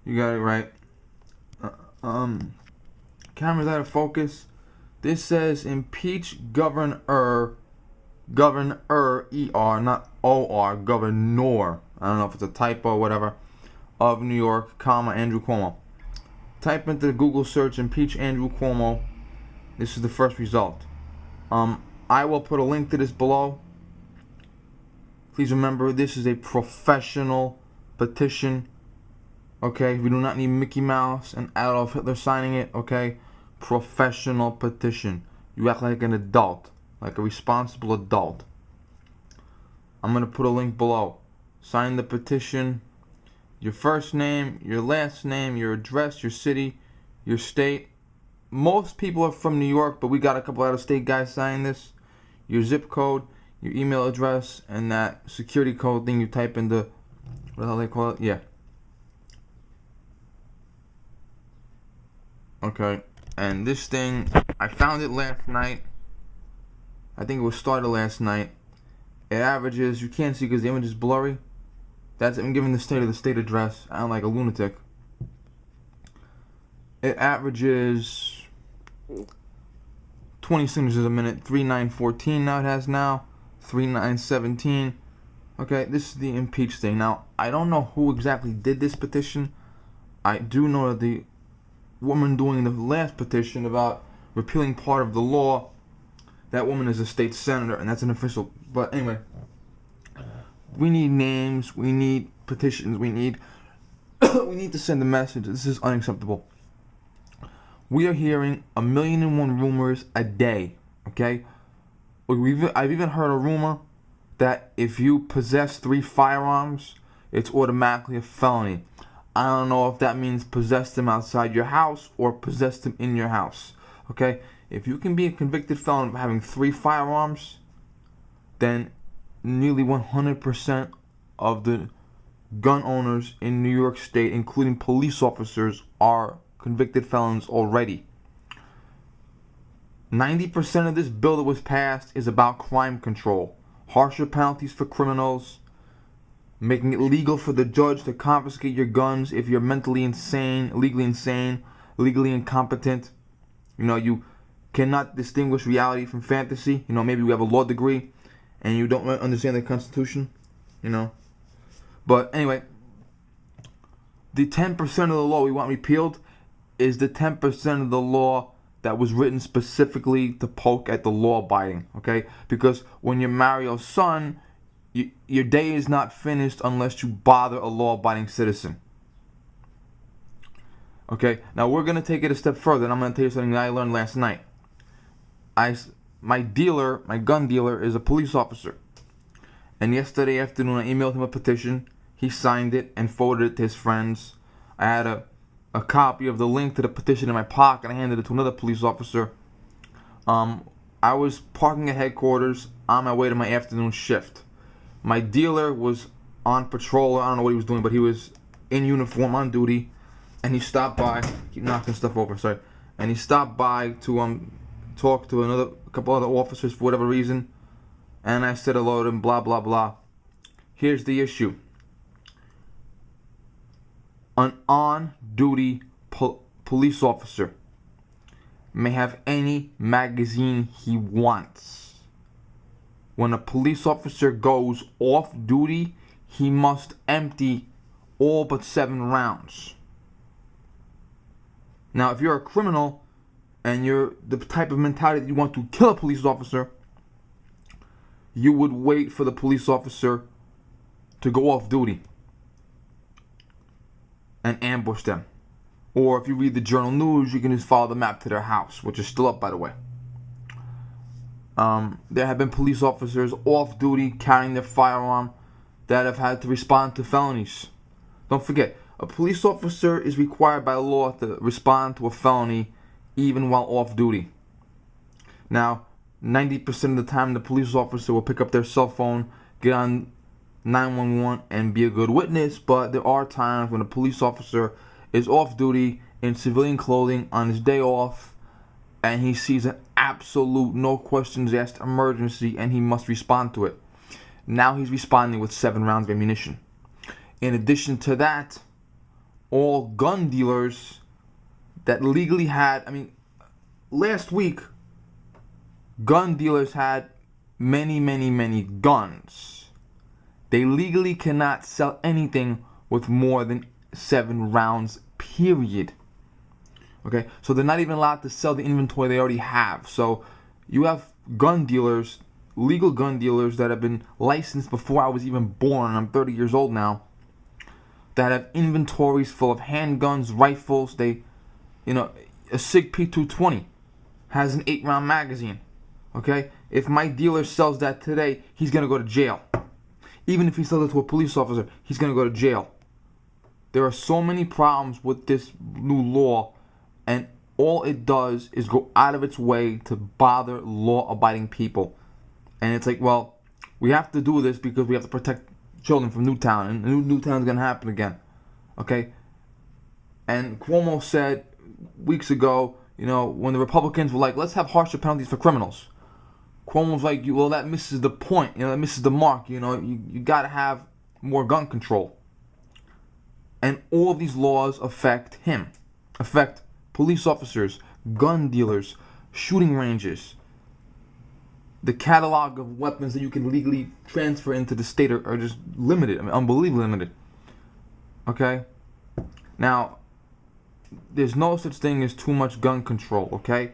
You got it right. Camera's out of focus. This says impeach governor, E-R, not O-R, governor. I don't know if it's a typo or whatever. Of New York, comma, Andrew Cuomo. Type into the Google search, impeach Andrew Cuomo. This is the first result. I will put a link to this below. Please remember, this is a professional petition. Okay, we do not need Mickey Mouse and Adolf Hitler signing it. Okay, professional petition. You act like an adult, like a responsible adult. I'm gonna put a link below. Sign the petition. Your first name, your last name, your address, your city, your state. Most people are from New York, but we got a couple out-of-state guys signing this. Your zip code, your email address, and that security code thing you type into, what the hell they call it? Yeah. Okay, and this thing, I found it last night. I think it was started last night. It averages, you can't see because the image is blurry. I'm giving the state address. I am like a lunatic. It averages 20 signatures a minute. 3914 now it has now. 3917. Okay, this is the impeach thing. Now, I don't know who exactly did this petition. I do know that the woman doing the last petition about repealing part of the law, that woman is a state senator, and that's an official. But anyway, we need names, we need petitions, we need to send a message. This is unacceptable. We are hearing 1,000,001 rumors a day. Okay, I've even heard a rumor that if you possess 3 firearms, it's automatically a felony. I don't know if that means possess them outside your house or possess them in your house. Okay, if you can be a convicted felon of having 3 firearms, then nearly 100% of the gun owners in New York State, including police officers, are convicted felons already. 90% of this bill that was passed is about crime control. Harsher penalties for criminals, making it legal for the judge to confiscate your guns if you're mentally insane, legally incompetent. You know, you cannot distinguish reality from fantasy. You know, maybe we have a law degree and you don't understand the Constitution, you know. But anyway, the 10% of the law we want repealed is the 10% of the law that was written specifically to poke at the law-abiding, okay? Because when you're Mario's son, your day is not finished unless you bother a law-abiding citizen. Okay, now we're going to take it a step further, and I'm going to tell you something that I learned last night. My gun dealer is a police officer. And yesterday afternoon, I emailed him a petition. He signed it and forwarded it to his friends. I had a copy of the link to the petition in my pocket. I handed it to another police officer. I was parking at headquarters on my way to my afternoon shift. My dealer was on patrol. I don't know what he was doing, but he was in uniform on duty. And he stopped by. Keep knocking stuff over, sorry. And he stopped by to talk to a couple other officers for whatever reason. And I said hello to him, blah, blah, blah. Here's the issue. An on-duty police officer may have any magazine he wants. When a police officer goes off duty, he must empty all but 7 rounds. Now, if you're a criminal and you're the type of mentality that you want to kill a police officer, you would wait for the police officer to go off duty and ambush them. Or if you read the Journal News, you can just follow the map to their house, which is still up, by the way. There have been police officers off duty carrying their firearm that have had to respond to felonies. Don't forget, a police officer is required by law to respond to a felony even while off duty. Now, 90% of the time, the police officer will pick up their cell phone, get on 911, and be a good witness, but there are times when a police officer is off duty in civilian clothing on his day off, and he sees an absolute, no questions asked emergency, and he must respond to it. Now he's responding with 7 rounds of ammunition. In addition to that, all gun dealers that legally had, last week, gun dealers had many guns. They legally cannot sell anything with more than 7 rounds, period. Okay, so they're not even allowed to sell the inventory they already have. So you have gun dealers, legal gun dealers that have been licensed before I was even born. I'm 30 years old now. That have inventories full of handguns, rifles. A SIG P220 has an 8-round magazine. Okay, if my dealer sells that today, he's gonna go to jail. Even if he sells it to a police officer, he's gonna go to jail. There are so many problems with this new law, and all it does is go out of its way to bother law-abiding people. And it's like, well, we have to do this because we have to protect children from Newtown, and Newtown's gonna happen again. Okay? And Cuomo said weeks ago, when the Republicans were like, let's have harsher penalties for criminals. Cuomo's like, well, that misses the point. That misses the mark. You gotta have more gun control. And all of these laws affect him, affect police officers, gun dealers, shooting ranges. The catalog of weapons that you can legally transfer into the state are just limited. Unbelievably limited. Okay? Now, there's no such thing as too much gun control, okay?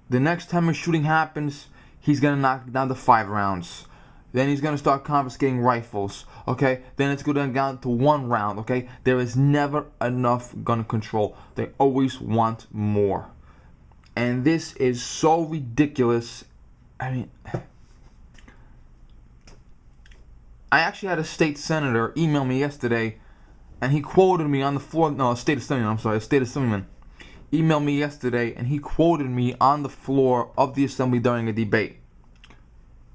The next time a shooting happens, he's going to knock it down to 5 rounds. Then he's going to start confiscating rifles, okay? Then it's going down to 1 round, okay? There is never enough gun control. They always want more. And this is so ridiculous. I actually had a state senator email me yesterday, and he quoted me on the floor. No, a state assemblyman emailed me yesterday, and he quoted me on the floor of the assembly during a debate.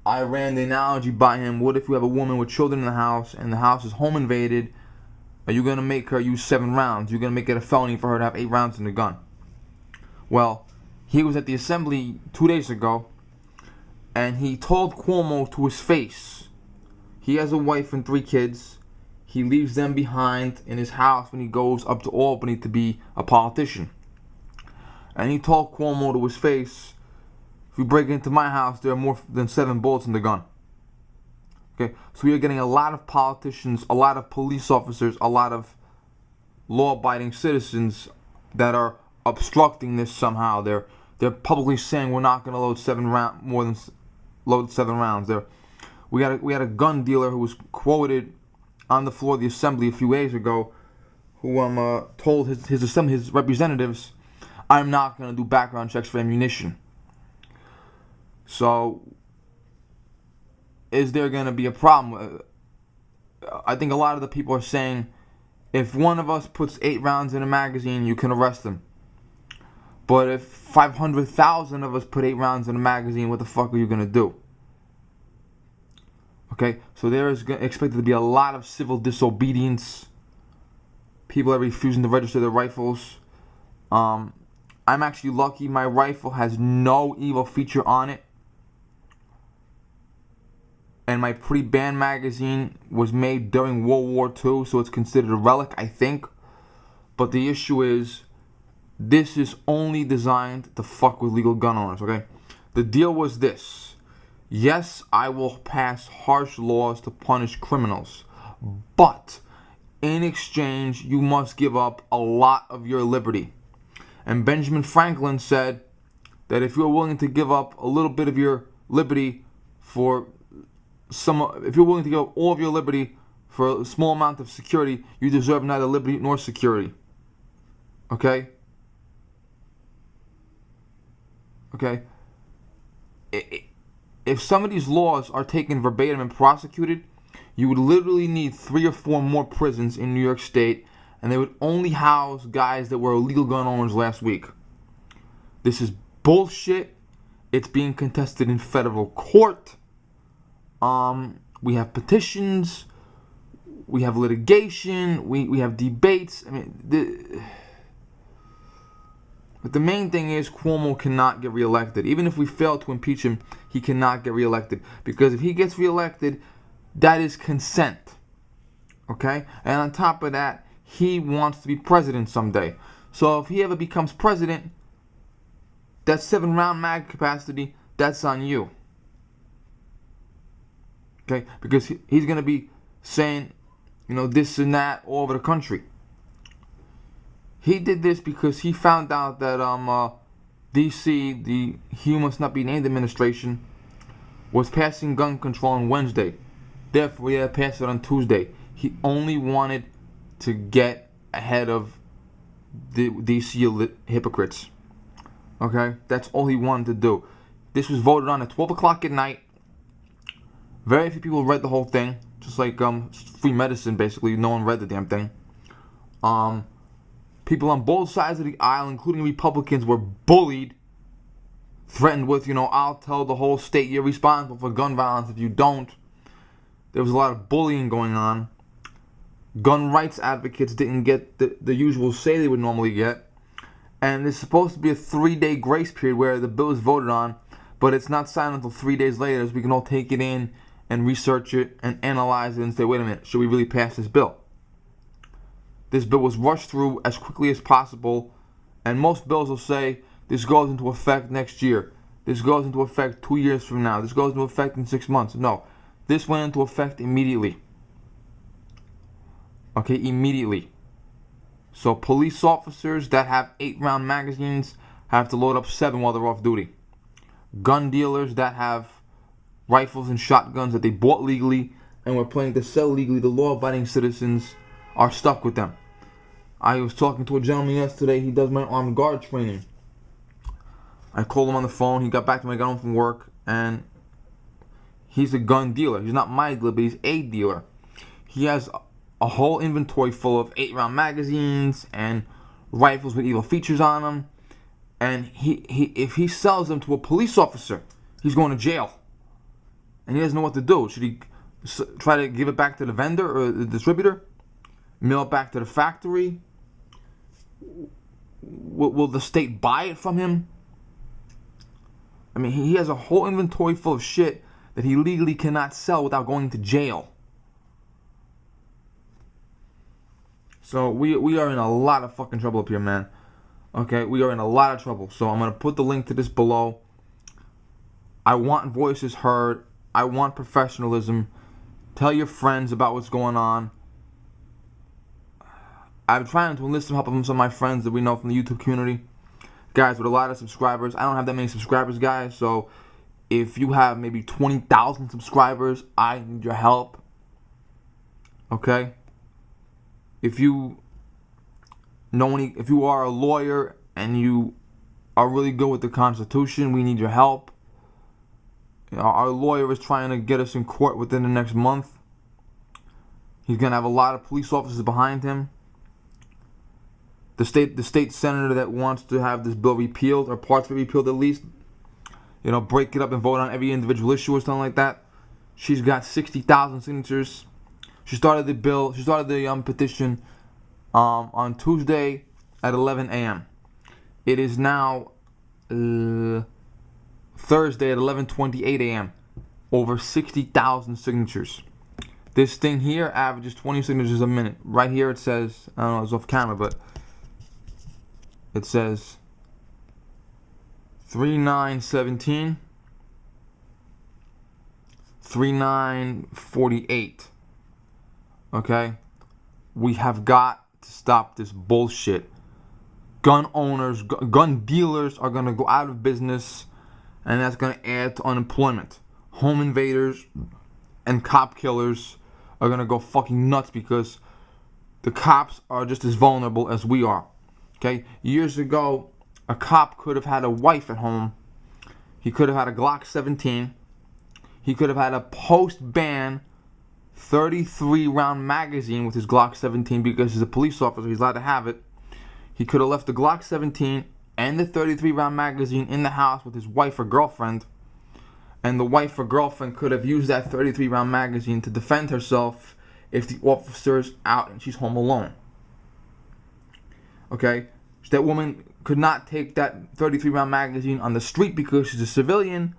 I ran the analogy by him. What if you have a woman with children in the house, and the house is home invaded? Are you going to make her use 7 rounds? You're going to make it a felony for her to have 8 rounds in the gun. Well, he was at the assembly 2 days ago, and he told Cuomo to his face, he has a wife and 3 kids. He leaves them behind in his house when he goes up to Albany to be a politician. And he told Cuomo to his face, if you break into my house, there are more than 7 bullets in the gun. Okay, so we are getting a lot of politicians, a lot of police officers, a lot of law-abiding citizens that are obstructing this somehow. They're publicly saying we're not going to load 7 rounds. We had a gun dealer who was quoted on the floor of the assembly a few days ago, who told his representatives, I'm not going to do background checks for ammunition. So, is there going to be a problem? I think a lot of the people are saying, if one of us puts 8 rounds in a magazine, you can arrest them. But if 500,000 of us put 8 rounds in a magazine, what the fuck are you going to do? Okay, so there is expected to be a lot of civil disobedience. People are refusing to register their rifles. I'm actually lucky my rifle has no evil feature on it. And my pre-ban magazine was made during World War II, so it's considered a relic, I think. But the issue is, this is only designed to fuck with legal gun owners, okay? The deal was this. Yes, I will pass harsh laws to punish criminals, but in exchange, you must give up a lot of your liberty. And Benjamin Franklin said that if you're willing to give up a little bit of your liberty if you're willing to give up all of your liberty for a small amount of security, you deserve neither liberty nor security. Okay? Okay? If some of these laws are taken verbatim and prosecuted, you would literally need 3 or 4 more prisons in New York State, and they would only house guys that were illegal gun owners last week. This is bullshit. It's being contested in federal court. We have petitions. We have litigation. We have debates. But the main thing is Cuomo cannot get reelected. Even if we fail to impeach him, he cannot get reelected. Because if he gets reelected, that is consent. Okay? And on top of that, he wants to be president someday. So if he ever becomes president, that 7-round mag capacity, that's on you. Okay? Because he's going to be saying, this and that all over the country. He did this because he found out that DC, the He Must Not Be Named administration, was passing gun control on Wednesday. Therefore, he had to pass it on Tuesday. He only wanted to get ahead of the DC hypocrites. Okay? That's all he wanted to do. This was voted on at 12 o'clock at night. Very few people read the whole thing. Just like free medicine, basically. No one read the damn thing. People on both sides of the aisle, including Republicans, were bullied. Threatened with, I'll tell the whole state you're responsible for gun violence if you don't. There was a lot of bullying going on. Gun rights advocates didn't get the usual say they would normally get. And there's supposed to be a 3-day grace period where the bill is voted on, but it's not signed until 3 days later, so we can all take it in and research it and analyze it and say, wait a minute, should we really pass this bill? This bill was rushed through as quickly as possible, and most bills will say this goes into effect next year. This goes into effect 2 years from now. This goes into effect in 6 months. No, this went into effect immediately. Okay, immediately. So police officers that have 8-round magazines have to load up 7 while they're off duty. Gun dealers that have rifles and shotguns that they bought legally and were planning to sell legally to law-abiding citizens are stuck with them. I was talking to a gentleman yesterday. He does my armed guard training. I called him on the phone. He got back to me. I got home from work, and he's a gun dealer. He's not my dealer, but he's a dealer. He has a whole inventory full of 8-round magazines and rifles with evil features on them. And if he sells them to a police officer, he's going to jail. And he doesn't know what to do. Should he try to give it back to the vendor or the distributor? Mail it back to the factory? Will the state buy it from him? I mean, he has a whole inventory full of shit that he legally cannot sell without going to jail. So we are in a lot of fucking trouble up here, man. Okay, we are in a lot of trouble. So I'm going to put the link to this below. I want voices heard. I want professionalism. Tell your friends about what's going on. I'm trying to enlist some help from some of my friends that we know from the YouTube community. Guys with a lot of subscribers. I don't have that many subscribers, guys. So if you have maybe 20,000 subscribers, I need your help. Okay? If you are a lawyer and you are really good with the Constitution, we need your help. Our lawyer is trying to get us in court within the next month. He's going to have a lot of police officers behind him. The state senator that wants to have this bill repealed, or parts of it repealed at least, break it up and vote on every individual issue or something like that. She's got 60,000 signatures. She started the bill. She started the petition on Tuesday at 11 a.m. It is now Thursday at 11:28 a.m. Over 60,000 signatures. This thing here averages 20 signatures a minute. Right here it says, I don't know, it's off camera, but it says 3917, 3948. Okay? We have got to stop this bullshit. Gun owners, gun dealers are going to go out of business, and that's going to add to unemployment. Home invaders and cop killers are going to go fucking nuts because the cops are just as vulnerable as we are. Okay? Years ago, a cop could have had a wife at home. He could have had a Glock 17. He could have had a post-ban 33-round magazine with his Glock 17 because he's a police officer. He's allowed to have it. He could have left the Glock 17 and the 33-round magazine in the house with his wife or girlfriend. And the wife or girlfriend could have used that 33-round magazine to defend herself if the officer's out and she's home alone. Okay? That woman could not take that 33-round magazine on the street because she's a civilian.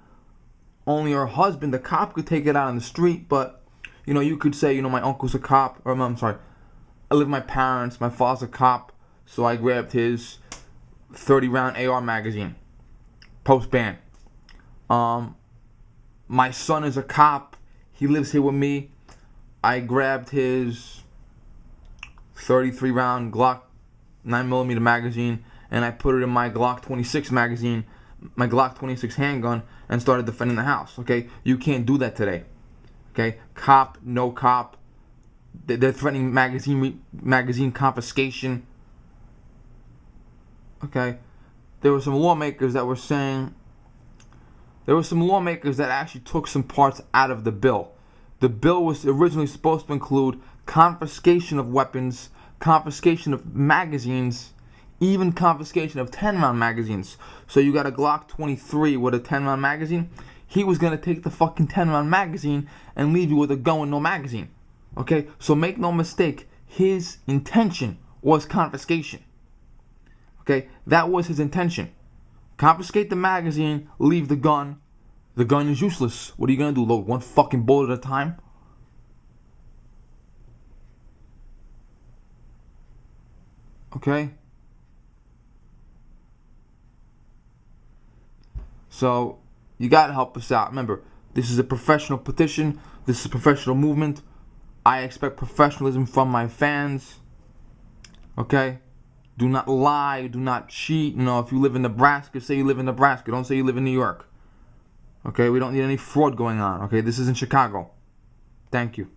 Only her husband, the cop, could take it out on the street. But, you could say, my uncle's a cop. Or, I'm sorry. I live with my parents. My father's a cop, so I grabbed his 30-round AR magazine, post-ban. My son is a cop. He lives here with me. I grabbed his 33-round Glock 9mm magazine, and I put it in my Glock 26 magazine, my Glock 26 handgun, and started defending the house. Okay, you can't do that today. Okay, cop, no cop. They're threatening magazine confiscation. Okay, there were some lawmakers that were saying. There were some lawmakers that actually took some parts out of the bill. The bill was originally supposed to include confiscation of weapons, confiscation of magazines, even confiscation of 10-round magazines. So you got a Glock 23 with a 10-round magazine. He was going to take the fucking 10-round magazine and leave you with a gun with no magazine. Okay? So make no mistake, his intention was confiscation. Okay? That was his intention. Confiscate the magazine, leave the gun. The gun is useless. What are you going to do, load one fucking bullet at a time? Okay? So, you got to help us out. Remember, this is a professional petition. This is a professional movement. I expect professionalism from my fans. Okay? Do not lie. Do not cheat. You know, if you live in Nebraska, say you live in Nebraska. Don't say you live in New York. Okay? We don't need any fraud going on. Okay? This isn't Chicago. Thank you.